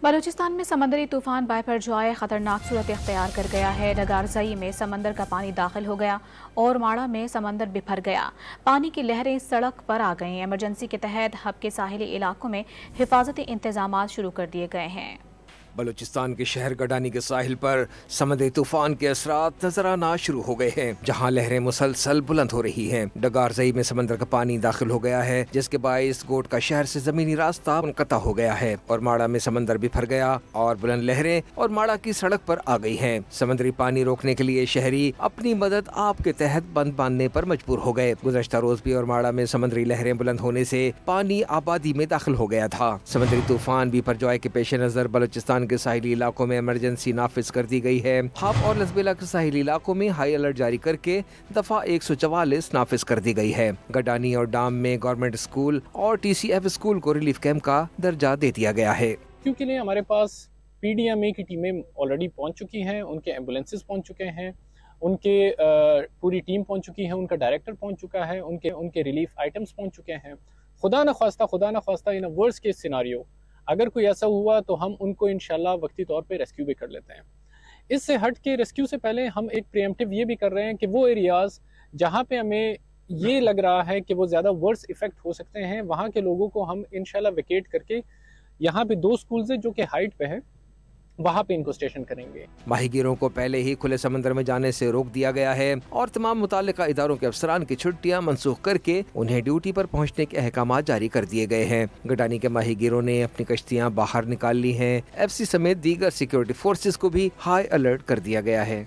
बलूचिस्तान में समंदरी तूफान बायपरजॉय खतरनाक सूरत इख्तियार कर गया है। नगारजई में समंदर का पानी दाखिल हो गया और माड़ा में समंदर बिफर गया। पानी की लहरें सड़क पर आ गईं। इमरजेंसी के तहत हब के साहिली इलाकों में हिफाजती इंतजाम शुरू कर दिए गए हैं। बलूचिस्तान के शहर गडानी के साहिल पर समुद्री तूफान के असरात नजर आना शुरू हो गए हैं, जहां लहरें मुसलसल बुलंद हो रही हैं। डगारजई में समंदर का पानी दाखिल हो गया है, जिसके बाइस गोट का शहर से जमीनी रास्ता मुनक़ता हो गया है और माड़ा में समंदर बिफर गया और बुलंद लहरें और माड़ा की सड़क पर आ गई हैं। समुद्री पानी रोकने के लिए शहरी अपनी मदद आप के तहत बंद बांधने पर मजबूर हो गए। गुज़श्ता रोज भी और माड़ा में समुद्री लहरें बुलंद होने से पानी आबादी में दाखिल हो गया था। समुद्री तूफान बायपरजॉय के पेश नजर बलूचिस्तान के साहिली इलाकों में इमरजेंसी नाफिज कर दी गई है। हब और लसबेला के साहिली इलाकों में हाई अलर्ट जारी करके दफा 144 नाफिज कर दी गई है। गडानी और डाम में गवर्नमेंट स्कूल और TCF स्कूल को रिलीफ कैंप का दर्जा दे दिया गया है। क्योंकि लिए हमारे पास PDMA की टीमें ऑलरेडी पहुंच चुकी हैं, उनके एम्बुलेंसेस पहुंच चुके हैं, उनके पूरी टीम पहुंच चुकी है, उनका डायरेक्टर पहुंच चुका है, उनके रिलीफ आइटम्स पहुंच चुके हैं। खुदा न ख्वास्ता इन वर्स्ट केस सिनारियो अगर कोई ऐसा हुआ तो हम उनको इंशाल्लाह वक्ती तौर पे रेस्क्यू भी कर लेते हैं। इससे हट के रेस्क्यू से पहले हम एक प्रीएम्प्टिव ये भी कर रहे हैं कि वो एरियाज जहाँ पे हमें ये लग रहा है कि वो ज़्यादा वर्स इफेक्ट हो सकते हैं, वहाँ के लोगों को हम इंशाल्लाह वेकेट करके यहाँ पे 2 स्कूल्स है जो कि हाइट पे है, वहाँ पे इनको स्टेशन करेंगे। माहीगीरों को पहले ही खुले समंदर में जाने से रोक दिया गया है और तमाम मुताल्लिका इदारों के अफसरान की छुट्टियां मनसूख करके उन्हें ड्यूटी पर पहुंचने के अहकाम जारी कर दिए गए हैं। गडानी के माहीगीरों ने अपनी कश्तियां बाहर निकाल ली हैं। FC समेत दीगर सिक्योरिटी फोर्सेस को भी हाई अलर्ट कर दिया गया है।